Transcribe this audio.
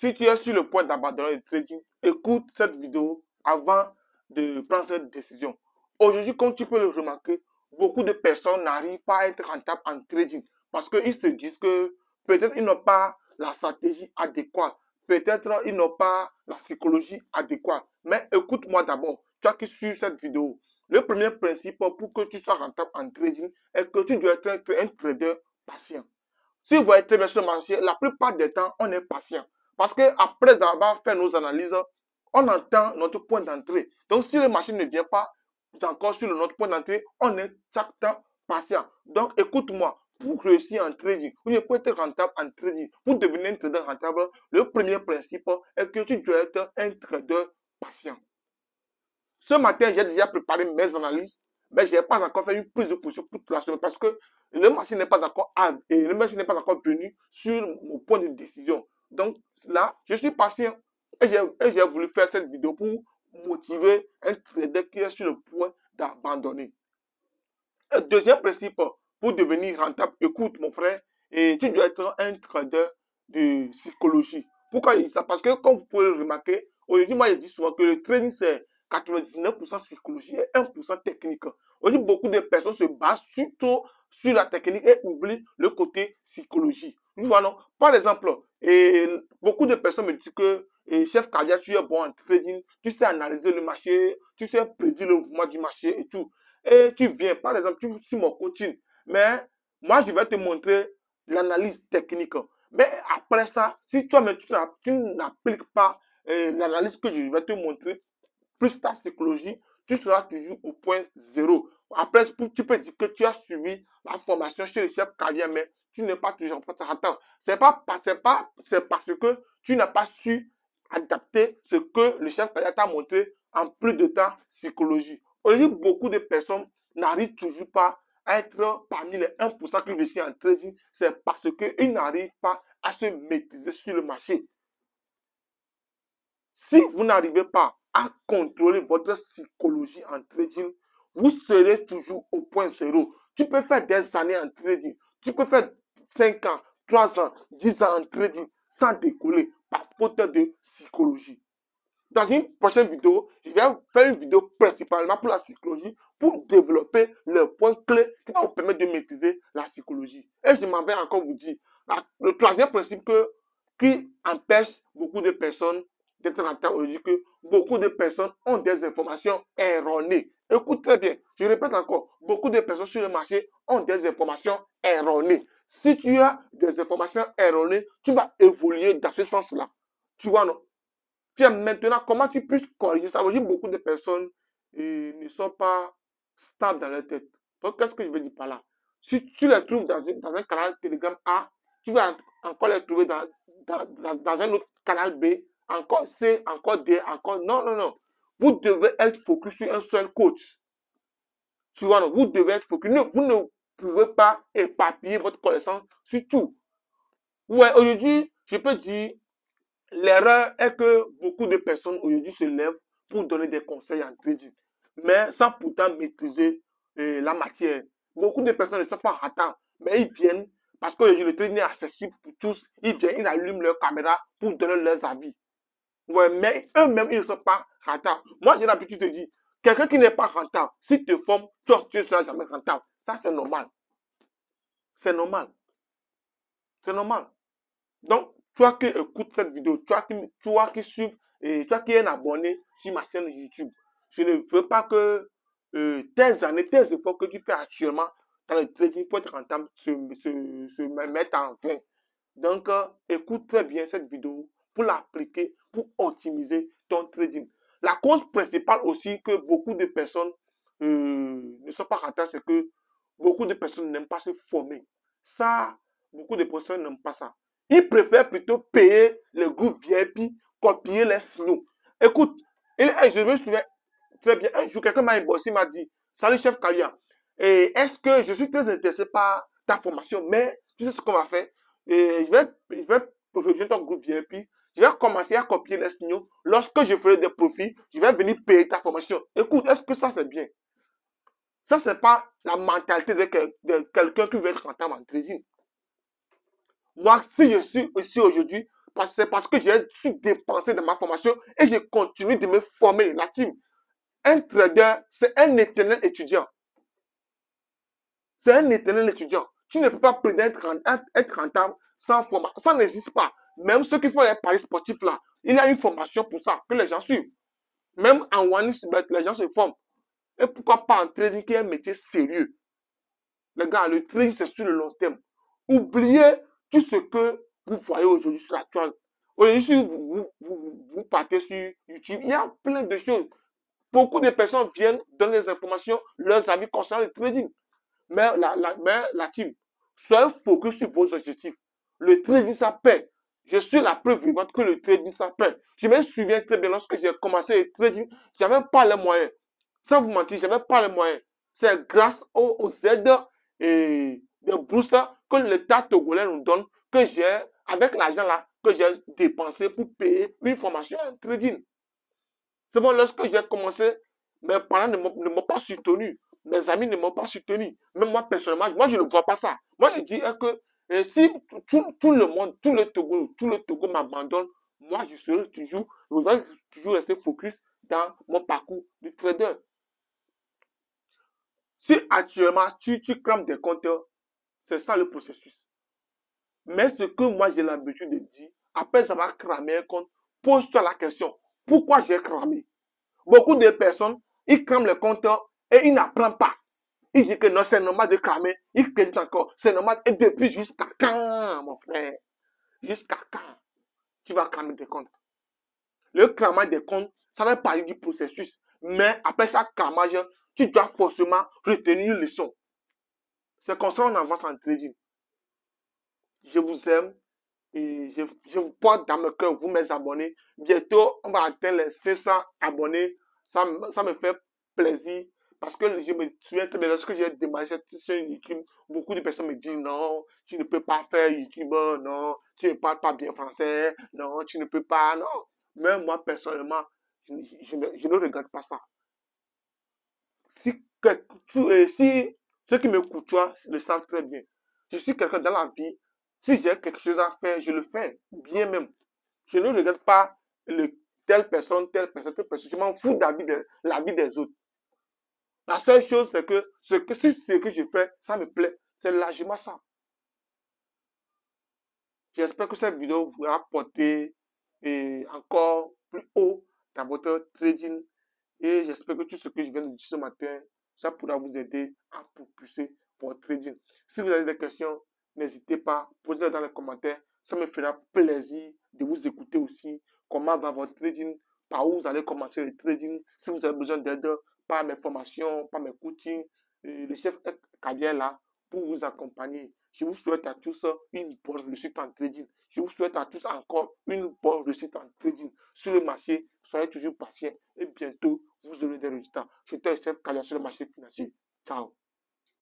Si tu es sur le point d'abandonner le trading, écoute cette vidéo avant de prendre cette décision. Aujourd'hui, comme tu peux le remarquer, beaucoup de personnes n'arrivent pas à être rentables en trading parce qu'ils se disent que peut-être ils n'ont pas la stratégie adéquate, peut-être ils n'ont pas la psychologie adéquate. Mais écoute-moi d'abord, toi qui suis cette vidéo. Le premier principe pour que tu sois rentable en trading est que tu dois être un trader patient. Si vous voyez très bien sur le marché, la plupart des temps, on est patient. Parce qu'après avoir fait nos analyses, on entend notre point d'entrée. Donc, si le marché ne vient pas encore sur notre point d'entrée, on est chaque temps patient. Donc, écoute-moi, pour réussir en trading, ou pour être rentable en trading, pour devenir un trader rentable, le premier principe est que tu dois être un trader patient. Ce matin, j'ai déjà préparé mes analyses, mais je n'ai pas encore fait une prise de position pour toute la semaine parce que le marché n'est pas encore venu sur mon point de décision. Donc là, je suis patient et j'ai voulu faire cette vidéo pour motiver un trader qui est sur le point d'abandonner. Le deuxième principe pour devenir rentable, écoute mon frère, et tu dois être un trader de psychologie. Pourquoi je dis ça? Parce que comme vous pouvez le remarquer, aujourd'hui, moi je dis souvent que le trading c'est 99% psychologie et 1% technique. Aujourd'hui, beaucoup de personnes se basent surtout sur la technique et oublient le côté psychologie. Voilà. Par exemple, beaucoup de personnes me disent que chef Kadia, tu es bon en trading, tu sais analyser le marché, tu sais prédire le mouvement du marché et tout. Et tu viens, par exemple, tu suis mon coaching, mais moi, je vais te montrer l'analyse technique. Mais après ça, si toi-même, tu n'appliques pas l'analyse que je vais te montrer, plus ta psychologie, tu seras toujours au point zéro. Après, tu peux dire que tu as suivi la formation chez le chef Kadia, mais tu n'es pas toujours rentable. C'est parce que tu n'as pas su adapter ce que le chef Kadia t'a montré en plus de ta psychologie. Aujourd'hui, beaucoup de personnes n'arrivent toujours pas à être parmi les 1% qui réussissent en trading. C'est parce qu'ils n'arrivent pas à se maîtriser sur le marché. Si vous n'arrivez pas à contrôler votre psychologie en trading, vous serez toujours au point zéro. Tu peux faire des années en trading. Tu peux faire 5 ans, 3 ans, 10 ans en trading sans décoller par faute de psychologie. Dans une prochaine vidéo, je vais faire une vidéo principalement pour la psychologie, pour développer le point clé qui va vous permettre de maîtriser la psychologie. Et je m'en vais encore vous dire, le troisième principe qui empêche beaucoup de personnes d'être rentables aujourd'hui, que beaucoup de personnes ont des informations erronées. Écoute très bien, je répète encore, beaucoup de personnes sur le marché ont des informations erronées. Si tu as des informations erronées, tu vas évoluer dans ce sens-là. Tu vois, non? Puis maintenant, comment tu peux corriger ça? Aujourd'hui, beaucoup de personnes ne sont pas stables dans leur tête. Donc, qu'est-ce que je veux dire par là? Si tu les trouves dans un canal Telegram A, tu vas encore les trouver dans un autre canal B, encore C, encore D, encore... Non, non, non. Vous devez être focus sur un seul coach. Tu vois, non? Vous devez être focus. Vous ne pouvez pas éparpiller votre connaissance sur tout. Ouais, aujourd'hui, je peux dire, l'erreur est que beaucoup de personnes aujourd'hui se lèvent pour donner des conseils en trading, mais sans pourtant maîtriser la matière. Beaucoup de personnes ne sont pas rentables, mais ils viennent parce que le trading est accessible pour tous. Ils viennent, ils allument leur caméra pour donner leurs avis. Ouais, mais eux-mêmes, ils ne sont pas rentables. Moi, j'ai l'habitude de dire, quelqu'un qui n'est pas rentable, si tu te formes, tu ne seras jamais rentable. Ça, c'est normal. C'est normal. C'est normal. Donc, toi qui écoutes cette vidéo, toi qui suis et toi qui es un abonné sur ma chaîne YouTube, je ne veux pas que tes années, tes efforts que tu fais actuellement dans le trading pour être rentable se mettent en vain. Donc, écoute très bien cette vidéo pour l'appliquer, pour optimiser ton trading. La cause principale aussi que beaucoup de personnes ne sont pas rentables, c'est que beaucoup de personnes n'aiment pas se former. Ça, beaucoup de personnes n'aiment pas ça. Ils préfèrent plutôt payer le groupe VIP, copier les signaux. Écoute, je me souviens très bien, un jour, quelqu'un m'a inboxé, m'a dit, salut chef Kalia, est-ce que je suis très intéressé par ta formation, mais tu sais ce qu'on va faire? Je vais rejoindre ton groupe VIP, je vais commencer à copier les signaux. Lorsque je ferai des profits, je vais venir payer ta formation. Écoute, est-ce que ça c'est bien? Ça, ce n'est pas la mentalité de quelqu'un qui veut être rentable en trading. Moi, si je suis ici aujourd'hui, C'est parce que j'ai su dépenser dans ma formation et je continue de me former. La team, un trader, c'est un éternel étudiant. C'est un éternel étudiant. Tu ne peux pas prétendre être rentable sans formation. Ça n'existe pas. Même ceux qui font les paris sportifs là, il y a une formation pour ça, que les gens suivent. Même en Wanis, les gens se forment. Et pourquoi pas en trading qui est un métier sérieux? Les gars, le trading, c'est sur le long terme. Oubliez tout ce que vous voyez aujourd'hui sur la toile. Aujourd'hui, si vous partez sur YouTube, il y a plein de choses. Beaucoup de personnes viennent donner des informations, leurs avis concernant le trading. Mais la team, soyez focus sur vos objectifs. Le trading, ça paie. Je suis la preuve vivante que le trading, ça paie. Je me souviens très bien lorsque j'ai commencé le trading, je n'avais pas les moyens. Sans vous mentir, je n'avais pas les moyens. C'est grâce aux aides et des bourses que l'État togolais nous donne que j'ai, avec l'argent là, que j'ai dépensé pour payer une formation en trading. C'est bon, lorsque j'ai commencé, mes parents ne m'ont pas soutenu. Mes amis ne m'ont pas soutenu. Même moi, personnellement, moi, je ne vois pas ça. Moi, je dis que si tout le monde, tout le Togo m'abandonne, moi, je vais toujours rester focus dans mon parcours de trader. Si actuellement, tu crames des compteurs, c'est ça le processus. Mais ce que moi, j'ai l'habitude de dire, après avoir cramé un compte, pose-toi la question, pourquoi j'ai cramé? Beaucoup de personnes, ils crament le compteur et ils n'apprennent pas. Ils disent que non, c'est normal de cramer. Ils créditent encore. C'est normal. Et depuis jusqu'à quand, mon frère? Jusqu'à quand tu vas cramer des comptes? Le cramage des comptes, ça va parler du processus. Mais après chaque cramage, tu dois forcément retenir une leçon. C'est comme ça qu'on avance en trading. Je vous aime et je vous porte dans mon cœur, vous mes abonnés. Bientôt, on va atteindre les 500 abonnés. Ça me fait plaisir parce que je me souviens très bien lorsque j'ai démarré cette chaîne YouTube, beaucoup de personnes me disent non, tu ne peux pas faire YouTube, non, tu ne parles pas bien français, non, tu ne peux pas, non. Mais moi, personnellement, je ne regrette pas ça. Si ceux qui me côtoient le savent très bien, je suis quelqu'un dans la vie, si j'ai quelque chose à faire, je le fais bien même. Je ne regrette pas telle personne, telle personne, telle personne. Je m'en fous de la vie des autres. La seule chose, c'est que si ce que je fais, ça me plaît, c'est largement ça. J'espère que cette vidéo vous a apporté encore plus haut dans votre trading. Et j'espère que tout ce que je viens de dire ce matin, ça pourra vous aider à propulser votre trading. Si vous avez des questions, n'hésitez pas, posez-les dans les commentaires. Ça me fera plaisir de vous écouter aussi. Comment va votre trading? Par où vous allez commencer le trading? Si vous avez besoin d'aide, par mes formations, par mes coachings, le chef Kavier là pour vous accompagner. Je vous souhaite à tous une bonne réussite en trading. Je vous souhaite à tous encore une bonne réussite en trading. Sur le marché, soyez toujours patient et bientôt, vous aurez des résultats. J'étais le chef Kavier sur le marché financier. Ciao.